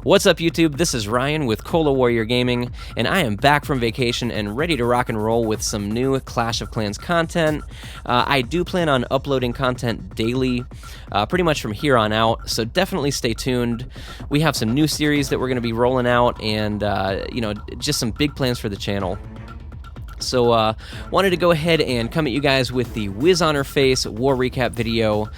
What's up, YouTube? This is Ryan with Cola Warrior Gaming, and I am back from vacation and ready to rock and roll with some new Clash of Clans content. I do plan on uploading content daily, pretty much from here on out, so definitely stay tuned. We have some new series that we're going to be rolling out, and just some big plans for the channel. So, wanted to go ahead and come at you guys with the Wiz on Her Face war recap video.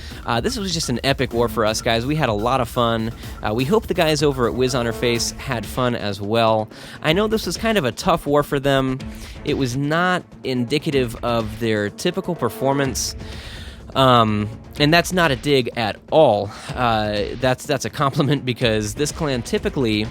This was just an epic war for us, guys. We had a lot of fun. We hope the guys over at Wiz on Her Face had fun as well. I know this was kind of a tough war for them. It was not indicative of their typical performance. And that's not a dig at all. That's a compliment, because this clan typically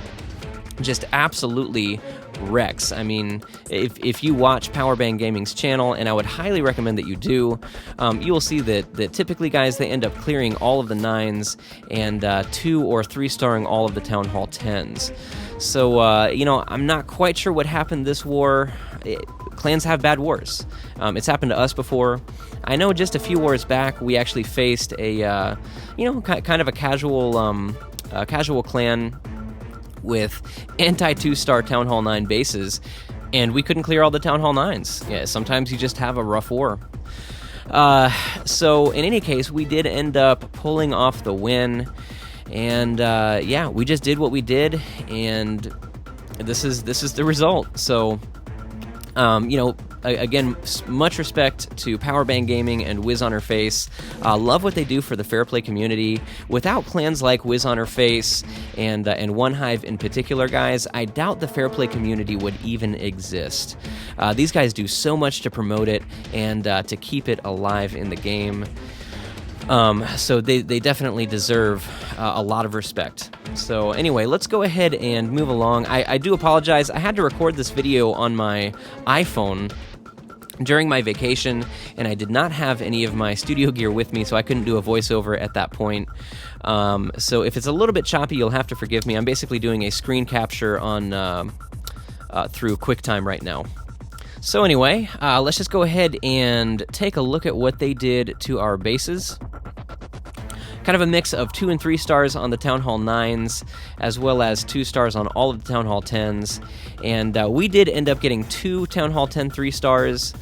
just absolutely wrecks. I mean, if you watch Powerbang Gaming's channel, and I would highly recommend that you do, you will see that typically, guys, they end up clearing all of the 9s and 2 or 3 starring all of the Town Hall 10s. So, I'm not quite sure what happened this war. Clans have bad wars. It's happened to us before. I know just a few wars back, we actually faced a, kind of a casual clan with anti-2-star Town Hall 9 bases, and we couldn't clear all the Town Hall 9s. Yeah, sometimes you just have a rough war. So in any case, we did end up pulling off the win, and we just did what we did, and this is the result. So again, much respect to Powerbang Gaming and Wiz on Her Face. Love what they do for the Fair Play community. Without clans like Wiz on Her Face and One Hive in particular, guys, I doubt the Fair Play community would even exist. These guys do so much to promote it and to keep it alive in the game. So they definitely deserve a lot of respect. So anyway, let's go ahead and move along. I do apologize. I had to record this video on my iPhone during my vacation, and I did not have any of my studio gear with me, so I couldn't do a voiceover at that point. So if it's a little bit choppy, you'll have to forgive me. I'm basically doing a screen capture on through QuickTime right now. So anyway, let's just go ahead and take a look at what they did to our bases. Kind of a mix of 2 and 3 stars on the Town Hall 9s, as well as 2 stars on all of the Town Hall 10s. And we did end up getting 2 Town Hall 10 3 stars.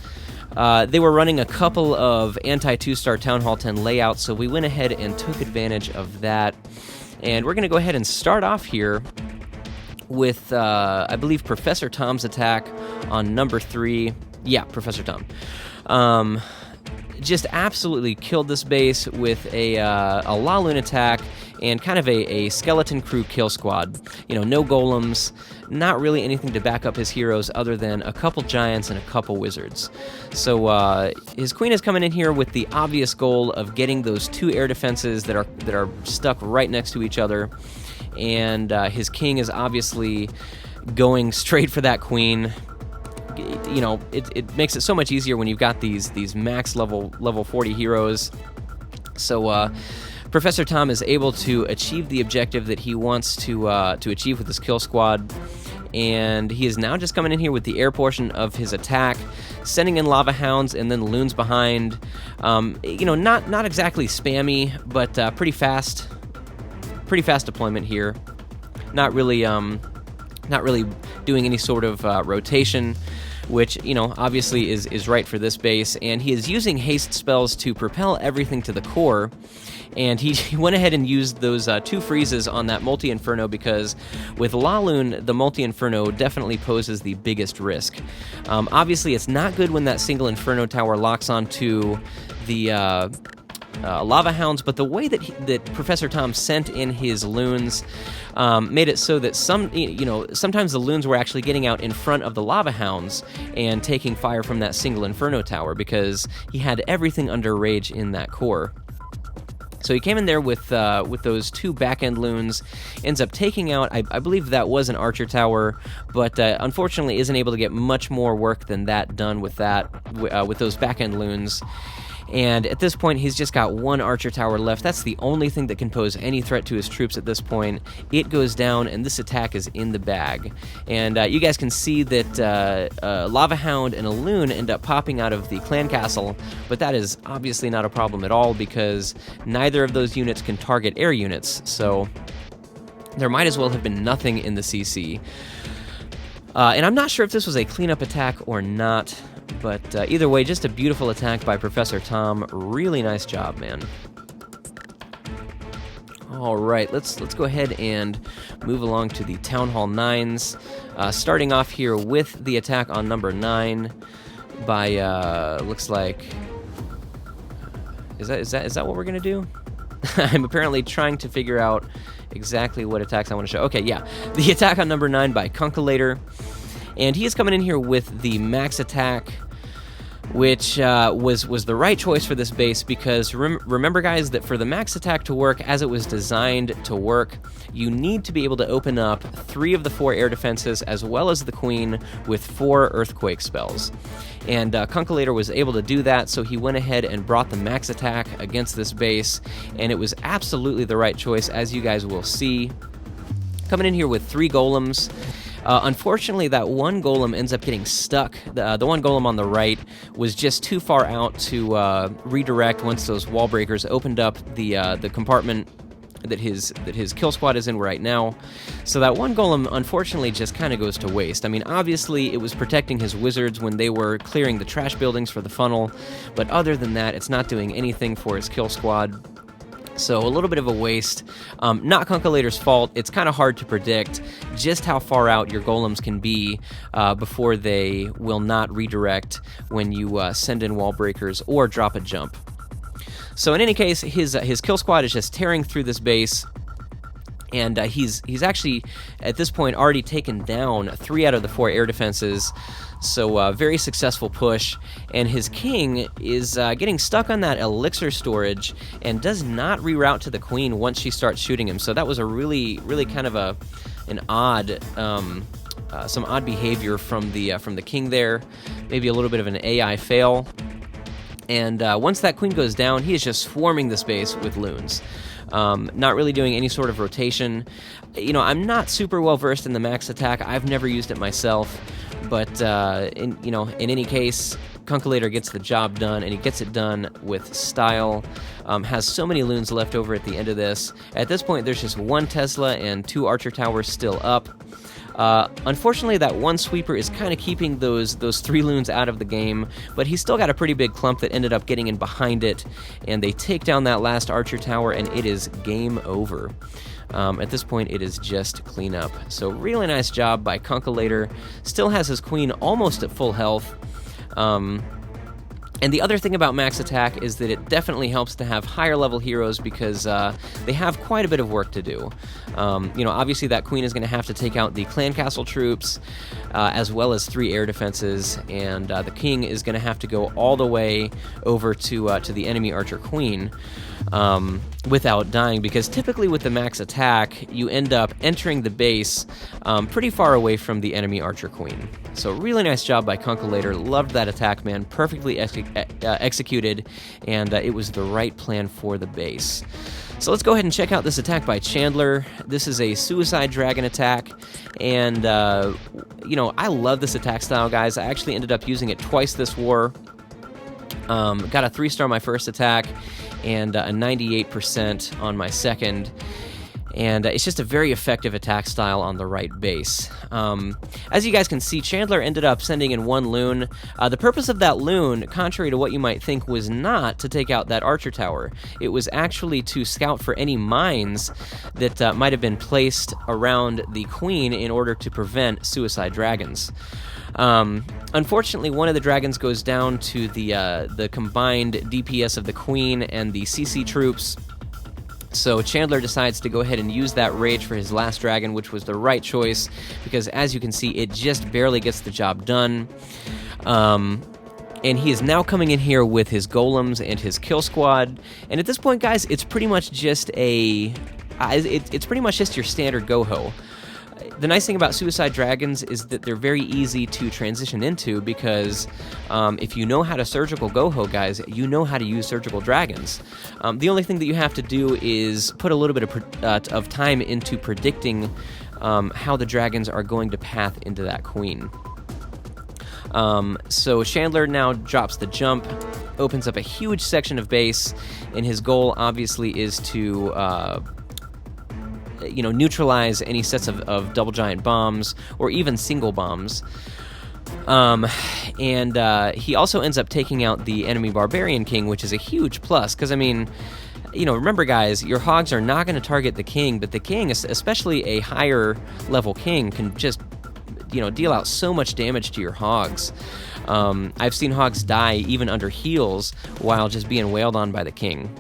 They were running a couple of anti-2-star Town Hall 10 layouts, so we went ahead and took advantage of that. And we're going to go ahead and start off here with, I believe, Professor Tom's attack on number 3. Yeah, Professor Tom. Just absolutely killed this base with a La Lune attack and kind of a skeleton crew kill squad. No golems, not really anything to back up his heroes other than a couple giants and a couple wizards. So his queen is coming in here with the obvious goal of getting those 2 air defenses that are stuck right next to each other. And his king is obviously going straight for that queen. It makes it so much easier when you've got these max level 40 heroes. So Professor Tom is able to achieve the objective that he wants to achieve with his kill squad, and he is now just coming in here with the air portion of his attack, sending in lava hounds and then loons behind. Not exactly spammy, but pretty fast deployment here. Not really doing any sort of rotation, which, obviously is right for this base. And he is using haste spells to propel everything to the core. And he went ahead and used those 2 freezes on that multi-inferno, because with La Lune, the multi-inferno definitely poses the biggest risk. Obviously, it's not good when that single inferno tower locks onto the lava hounds, but the way that Professor Tom sent in his loons made it so that sometimes the loons were actually getting out in front of the lava hounds and taking fire from that single inferno tower, because he had everything under rage in that core. So he came in there with those 2 back-end loons, ends up taking out, I believe that was an archer tower, but unfortunately isn't able to get much more work than that done with those back-end loons. And at this point, he's just got 1 archer tower left. That's the only thing that can pose any threat to his troops at this point. It goes down, and this attack is in the bag. And you guys can see that a Lava Hound and a Loon end up popping out of the clan castle, but that is obviously not a problem at all, because neither of those units can target air units. So there might as well have been nothing in the CC. And I'm not sure if this was a cleanup attack or not, but either way, just a beautiful attack by Professor Tom. Really nice job, man. All right, let's go ahead and move along to the Town Hall 9s. Starting off here with the attack on number 9 by, looks like... Is that what we're going to do? I'm apparently trying to figure out exactly what attacks I want to show. Okay, yeah. The attack on number 9 by Kunkalator. And he is coming in here with the max attack, which was the right choice for this base because remember, guys, that for the max attack to work as it was designed to work, you need to be able to open up 3 of the 4 air defenses as well as the Queen with 4 earthquake spells. And Kunkalator was able to do that, so he went ahead and brought the max attack against this base, and it was absolutely the right choice, as you guys will see. Coming in here with 3 golems. Unfortunately, that one golem ends up getting stuck. The one golem on the right was just too far out to redirect once those wall breakers opened up the compartment that his kill squad is in right now. So that one golem, unfortunately, just kind of goes to waste. I mean, obviously, it was protecting his wizards when they were clearing the trash buildings for the funnel, but other than that, it's not doing anything for his kill squad. So a little bit of a waste. Not Kunkalator's fault. It's kind of hard to predict just how far out your golems can be before they will not redirect when you send in wall breakers or drop a jump. So in any case, his kill squad is just tearing through this base, and he's actually at this point already taken down 3 out of the 4 air defenses. So very successful push, and his king is getting stuck on that elixir storage and does not reroute to the Queen once she starts shooting him. So that was a really kind of an odd, some odd behavior from the king there. Maybe a little bit of an AI fail. And once that Queen goes down, he is just swarming this base with loons. Not really doing any sort of rotation. You know, I'm not super well versed in the max attack. I've never used it myself. But in any case, Kunkalator gets the job done, and he gets it done with style. Has so many loons left over at the end of this. At this point, there's just 1 Tesla and 2 Archer Towers still up. Unfortunately, that one sweeper is kind of keeping those 3 loons out of the game, but he's still got a pretty big clump that ended up getting in behind it, and they take down that last Archer Tower, and it is game over. At this point, it is just cleanup. So really nice job by Kunkalator. Still has his Queen almost at full health. And the other thing about max attack is that it definitely helps to have higher level heroes because they have quite a bit of work to do. Obviously that Queen is going to have to take out the clan castle troops as well as 3 air defenses, and the king is going to have to go all the way over to the enemy Archer Queen without dying, because typically with the max attack you end up entering the base pretty far away from the enemy Archer Queen. So really nice job by Kunkalator. Loved that attack, man. Perfectly executed, and it was the right plan for the base. So let's go ahead and check out this attack by Chandler. This is a Suicide Dragon attack, and I love this attack style, guys. I actually ended up using it twice this war. Got a 3-star my first attack, and a 98% on my second. And it's just a very effective attack style on the right base. As you guys can see, Chandler ended up sending in 1 loon. The purpose of that loon, contrary to what you might think, was not to take out that Archer Tower. It was actually to scout for any mines that might have been placed around the Queen in order to prevent Suicide Dragons. Unfortunately, one of the dragons goes down to the combined DPS of the Queen and the CC troops. So Chandler decides to go ahead and use that rage for his last dragon, which was the right choice, because as you can see, it just barely gets the job done. And he is now coming in here with his golems and his kill squad. And at this point, guys, it's pretty much just it's pretty much just your standard go-ho. The nice thing about Suicide Dragons is that they're very easy to transition into, because if you know how to surgical go-ho, guys, you know how to use surgical dragons. The only thing that you have to do is put a little bit of time into predicting how the dragons are going to path into that Queen. So Chandler now drops the jump, opens up a huge section of base, and his goal obviously is to neutralize any sets of double giant bombs or even single bombs. And he also ends up taking out the enemy Barbarian King, which is a huge plus, because, I mean, remember, guys, your hogs are not going to target the king, but the king, especially a higher level king, can just, deal out so much damage to your hogs. I've seen hogs die even under heals while just being wailed on by the king.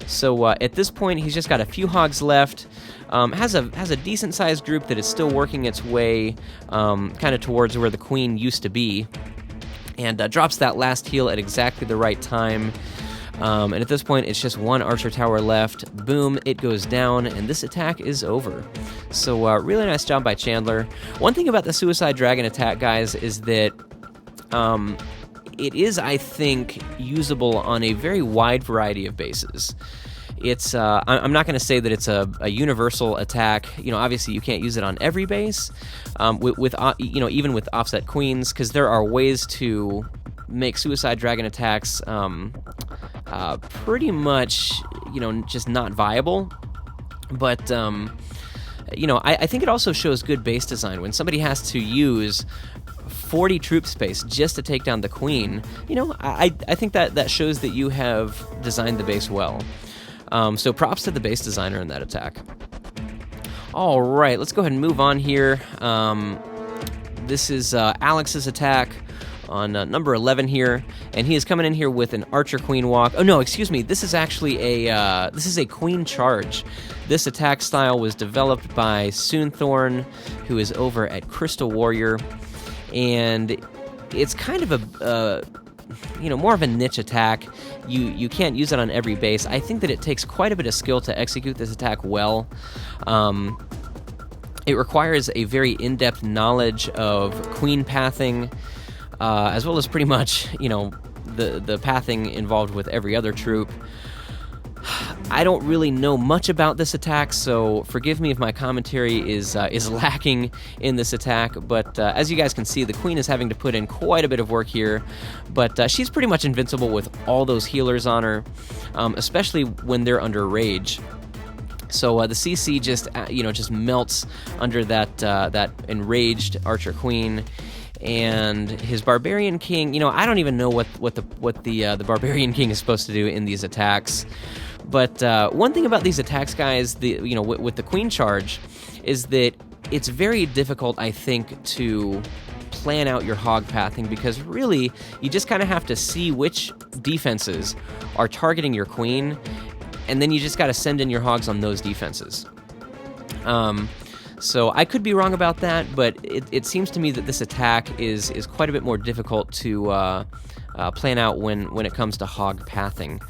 So at this point, he's just got a few hogs left. Has a decent-sized group that is still working its way kind of towards where the queen used to be, and drops that last heal at exactly the right time. And at this point, it's just one archer tower left. Boom, it goes down, and this attack is over. So really nice job by Chandler. One thing about the Suicide Dragon attack, guys, is that it is, I think, usable on a very wide variety of bases. It's I'm not going to say that it's a universal attack. Obviously you can't use it on every base, with even with offset queens, because there are ways to make Suicide Dragon attacks pretty much just not viable. But I think it also shows good base design when somebody has to use 40 troop space just to take down the queen. I think that shows that you have designed the base well. So props to the base designer in that attack. All right, let's go ahead and move on here. This is Alex's attack on number 11 here, and he is coming in here with an Archer Queen walk. Oh no, excuse me. This is actually a Queen charge. This attack style was developed by Soonthorn, who is over at Crystal Warrior, and it's kind of a more of a niche attack. You can't use it on every base. I think that it takes quite a bit of skill to execute this attack well. It requires a very in-depth knowledge of queen pathing, as well as pretty much, the pathing involved with every other troop. I don't really know much about this attack, so forgive me if my commentary is lacking in this attack, but as you guys can see, the queen is having to put in quite a bit of work here, but she's pretty much invincible with all those healers on her, especially when they're under rage. So the CC just melts under that enraged Archer Queen. And his Barbarian King, I don't even know what the Barbarian King is supposed to do in these attacks. But one thing about these attacks, guys, with the Queen charge, is that it's very difficult, I think, to plan out your hog pathing, because really you just kind of have to see which defenses are targeting your queen, and then you just got to send in your hogs on those defenses. So I could be wrong about that, but it seems to me that this attack is quite a bit more difficult to plan out when it comes to hog pathing.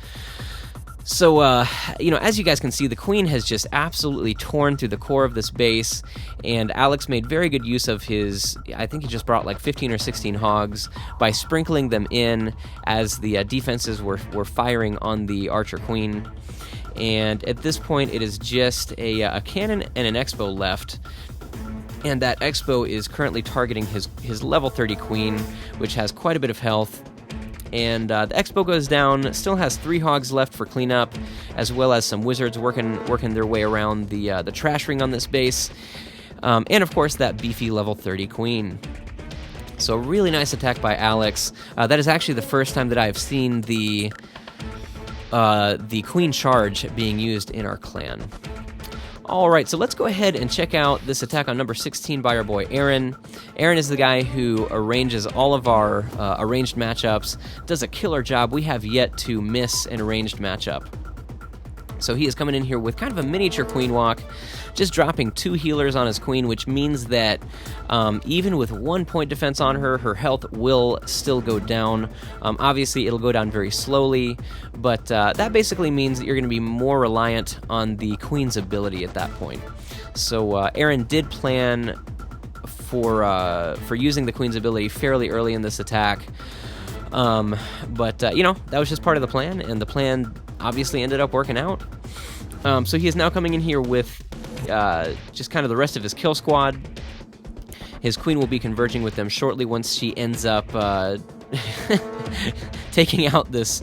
So, as you guys can see, the queen has just absolutely torn through the core of this base, and Alex made very good use of his, I think he just brought like 15 or 16 hogs, by sprinkling them in as the defenses were firing on the Archer Queen. And at this point, it is just a cannon and an Expo left, and that Expo is currently targeting his level 30 queen, which has quite a bit of health. And the Expo goes down, still has 3 hogs left for cleanup, as well as some wizards working their way around the trash ring on this base, and of course that beefy level 30 queen. So really nice attack by Alex. That is actually the first time that I have seen the queen charge being used in our clan. Alright, so let's go ahead and check out this attack on number 16 by our boy Aaron. Aaron is the guy who arranges all of our arranged matchups, does a killer job. We have yet to miss an arranged matchup. So he is coming in here with kind of a miniature queen walk, just dropping 2 healers on his queen, which means that even with 1 point defense on her, her health will still go down. Obviously, it'll go down very slowly, but that basically means that you're going to be more reliant on the queen's ability at that point. So Aaron did plan for using the queen's ability fairly early in this attack, but that was just part of the plan, and the plan obviously ended up working out. So he is now coming in here with just kind of the rest of his kill squad. His queen will be converging with them shortly once she ends up taking out this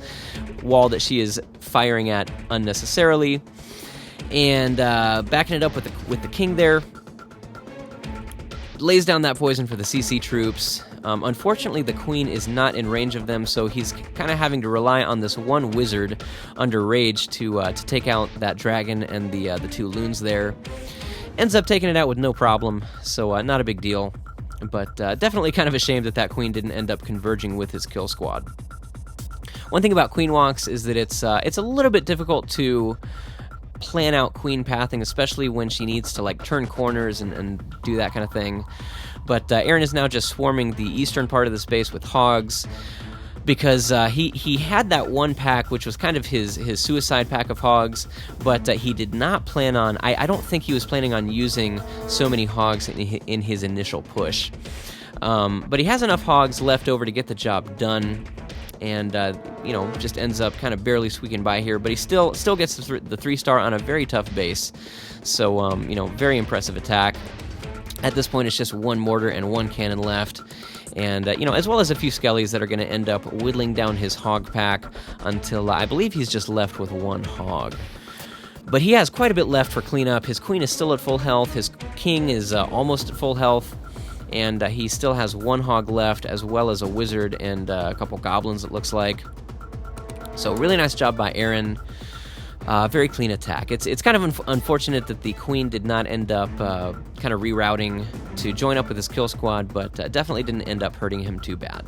wall that she is firing at unnecessarily. And backing it up with the king there, lays down that poison for the CC troops. Unfortunately, the queen is not in range of them, so he's kind of having to rely on this one wizard under rage to take out that dragon and the 2 loons there. Ends up taking it out with no problem, so not a big deal. But definitely kind of a shame that queen didn't end up converging with his kill squad. One thing about queen walks is that it's a little bit difficult to plan out queen pathing, especially when she needs to like turn corners and do that kind of thing. But Aaron is now just swarming the eastern part of the space with hogs, because he had that one pack, which was kind of his suicide pack of hogs, but he did not plan on, I don't think he was planning on using so many hogs in his initial push. But he has enough hogs left over to get the job done, and just ends up kind of barely squeaking by here, but he still gets the 3-star on a very tough base. So very impressive attack. At this point, it's just 1 mortar and 1 cannon left, and as well as a few skellies that are going to end up whittling down his hog pack until I believe he's just left with 1 hog. But he has quite a bit left for cleanup. His queen is still at full health. His king is almost at full health. And he still has 1 hog left, as well as a wizard and a couple goblins, it looks like. So really nice job by Aaron. Very clean attack. It's kind of unfortunate that the queen did not end up kind of rerouting to join up with his kill squad, but definitely didn't end up hurting him too bad.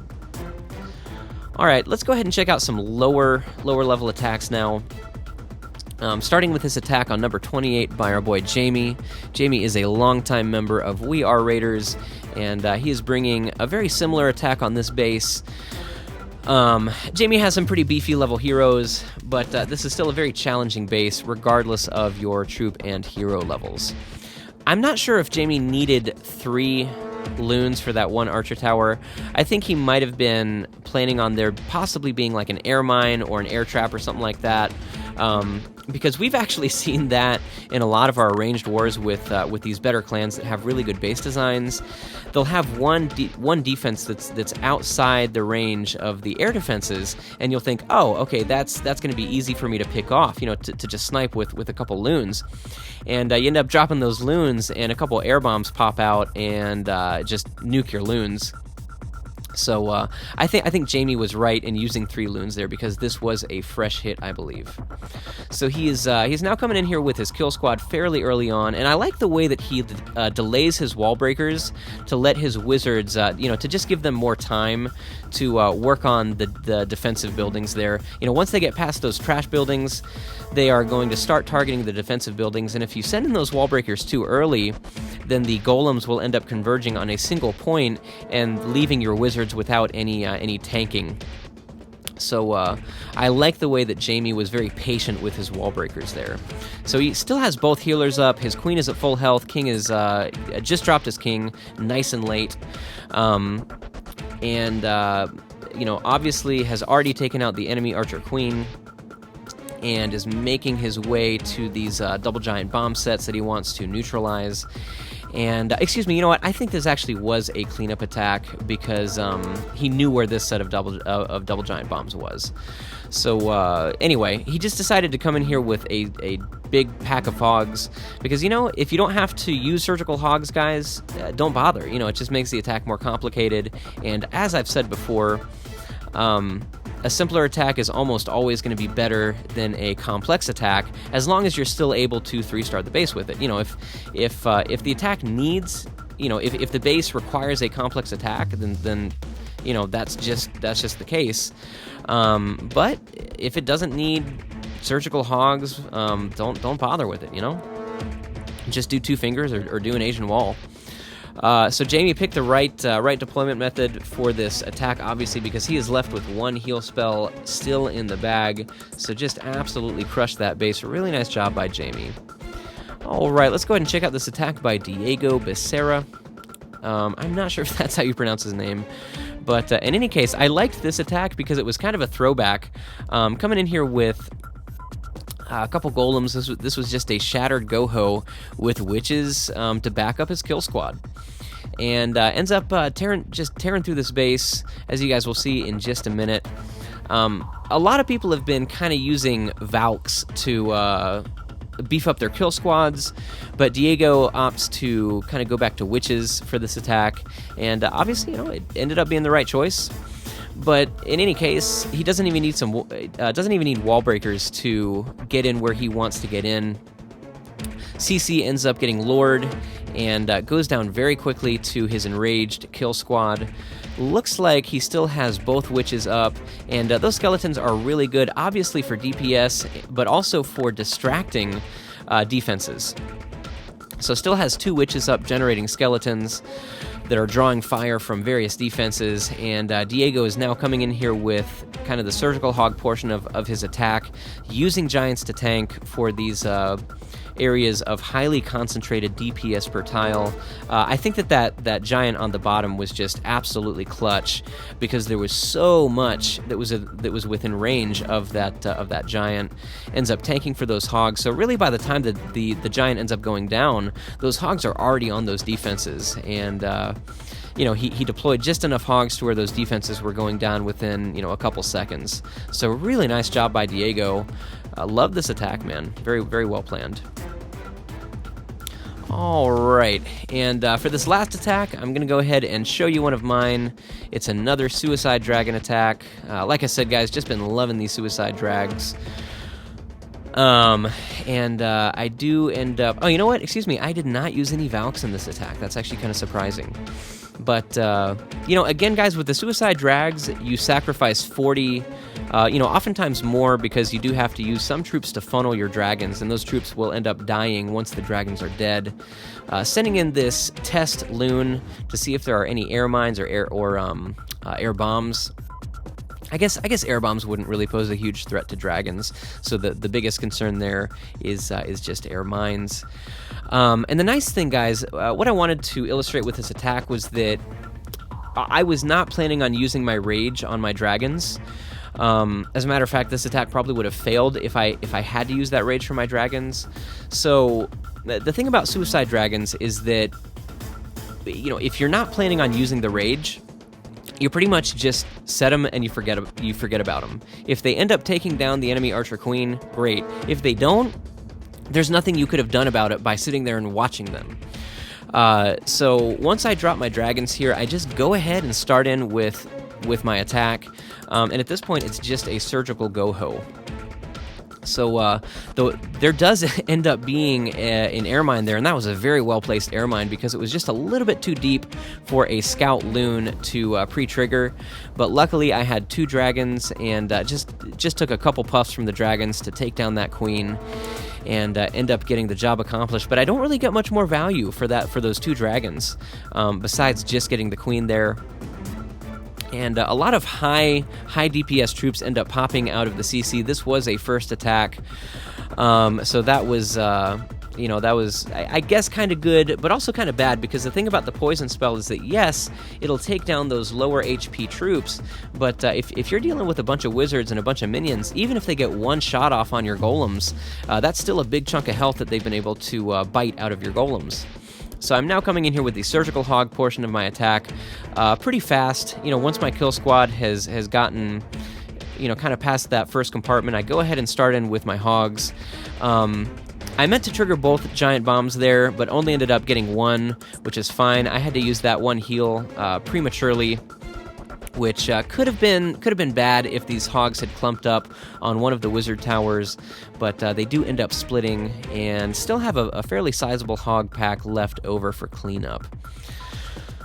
All right, let's go ahead and check out some lower level attacks now. Starting with this attack on number 28 by our boy Jamie. Jamie is a longtime member of W.A.R. Raiders, and he is bringing a very similar attack on this base. Jamie has some pretty beefy level heroes, but this is still a very challenging base regardless of your troop and hero levels. I'm not sure if Jamie needed 3 loons for that 1 archer tower. I think he might have been planning on there possibly being like an air mine or an air trap or something like that. Because we've actually seen that in a lot of our arranged wars with these better clans that have really good base designs. They'll have one defense that's outside the range of the air defenses, and you'll think, oh, okay, that's going to be easy for me to pick off, to just snipe with a couple loons. And you end up dropping those loons, and a couple air bombs pop out and just nuke your loons. So I think Jamie was right in using 3 loons there, because this was a fresh hit, I believe. So he's now coming in here with his kill squad fairly early on, and I like the way that he delays his wall breakers to let his wizards, to just give them more time to work on the defensive buildings there. Once they get past those trash buildings, they are going to start targeting the defensive buildings, and if you send in those wall breakers too early, then the golems will end up converging on a single point and leaving your wizards without any tanking. So I like the way that Jamie was very patient with his wall breakers there. So he still has both healers up. His queen is at full health. King is just dropped his king nice and late. Obviously has already taken out the enemy archer queen and is making his way to these double giant bomb sets that he wants to neutralize. And, excuse me, you know what? I think this actually was a cleanup attack, because he knew where this set of double giant bombs was. So, anyway, he just decided to come in here with a big pack of hogs, because, if you don't have to use surgical hogs, guys, don't bother. It just makes the attack more complicated, and as I've said before, a simpler attack is almost always going to be better than a complex attack, as long as you're still able to 3-star the base with it. If the attack needs, if the base requires a complex attack, then that's just the case. But if it doesn't need surgical hogs, don't bother with it. Just do 2 fingers or do an Asian wall. So Jamie picked the right deployment method for this attack, obviously, because he is left with 1 heal spell still in the bag. So just absolutely crushed that base. Really nice job by Jamie. All right, let's go ahead and check out this attack by Diego Becerra. I'm not sure if that's how you pronounce his name. But in any case, I liked this attack because it was kind of a throwback. Coming in here with a couple golems. This was just a shattered Goho with witches to back up his kill squad. And ends up tearing through this base, as you guys will see in just a minute. A lot of people have been kind of using Valks beef up their kill squads, but Diego opts to kind of go back to witches for this attack, and obviously, it ended up being the right choice. But in any case, he doesn't even need wall breakers to get in where he wants to get in. CC ends up getting lured and goes down very quickly to his enraged kill squad. Looks like he still has both witches up, and those skeletons are really good, obviously for DPS, but also for distracting defenses. So still has 2 witches up generating skeletons that are drawing fire from various defenses, and Diego is now coming in here with kind of the surgical hog portion of his attack, using giants to tank for these areas of highly concentrated DPS per tile. I think that giant on the bottom was just absolutely clutch, because there was so much that was within range of that giant. Ends up tanking for those hogs. So really, by the time that the giant ends up going down, those hogs are already on those defenses, and he deployed just enough hogs to where those defenses were going down within a couple seconds. So really nice job by Diego. Love this attack, man. Very, very well planned. All right, and for this last attack, I'm going to go ahead and show you one of mine. It's another Suicide Dragon attack. Like I said, guys, just been loving these Suicide Drags. I do end up... Oh, you know what? Excuse me, I did not use any Valks in this attack. That's actually kind of surprising. But, again, guys, with the Suicide Drags, you sacrifice 40... oftentimes more, because you do have to use some troops to funnel your dragons, and those troops will end up dying once the dragons are dead. Sending in this test loon to see if there are any air mines or air bombs. I guess air bombs wouldn't really pose a huge threat to dragons, so the biggest concern there is just air mines. And the nice thing, guys, what I wanted to illustrate with this attack was that I was not planning on using my rage on my dragons. As a matter of fact, this attack probably would have failed if I had to use that rage for my dragons. So the thing about Suicide Dragons is that, if you're not planning on using the rage, you pretty much just set them and you forget about them. If they end up taking down the enemy Archer Queen, great. If they don't, there's nothing you could have done about it by sitting there and watching them. So once I drop my dragons here, I just go ahead and start in with my attack, and at this point it's just a surgical go-ho. So there does end up being an air mine there, and that was a very well-placed air mine because it was just a little bit too deep for a scout loon to pre-trigger. But luckily I had 2 dragons, and just took a couple puffs from the dragons to take down that queen and end up getting the job accomplished. But I don't really get much more value for those 2 dragons, besides just getting the queen there. And a lot of high DPS troops end up popping out of the CC. This was a first attack, so that was I guess kind of good, but also kind of bad, because the thing about the poison spell is that yes, it'll take down those lower HP troops, but if you're dealing with a bunch of wizards and a bunch of minions, even if they get one shot off on your golems, that's still a big chunk of health that they've been able to bite out of your golems. So I'm now coming in here with the surgical hog portion of my attack, pretty fast. Once my kill squad has gotten, kind of past that first compartment, I go ahead and start in with my hogs. I meant to trigger both giant bombs there, but only ended up getting one, which is fine. I had to use that one heal prematurely, which could have been bad if these hogs had clumped up on one of the wizard towers, but they do end up splitting and still have a fairly sizable hog pack left over for cleanup.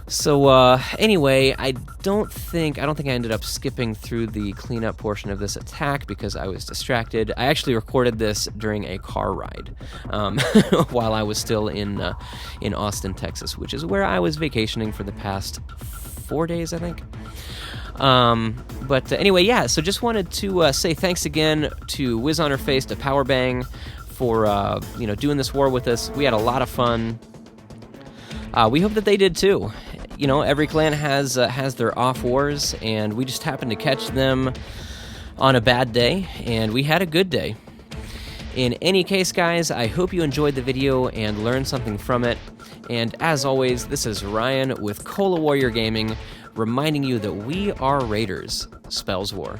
So anyway, I don't think I ended up skipping through the cleanup portion of this attack because I was distracted. I actually recorded this during a car ride while I was still in Austin, Texas, which is where I was vacationing for the past 4 days, I think. But anyway, yeah, so just wanted to say thanks again to Wiz on Her Face, to Powerbang, for doing this war with us. We had a lot of fun. We hope that they did too. Every clan has their off wars, and we just happened to catch them on a bad day, and we had a good day. In any case, guys, I hope you enjoyed the video and learned something from it. And as always, this is Ryan with Cola Warrior Gaming, reminding you that we are Raiders. Spells War.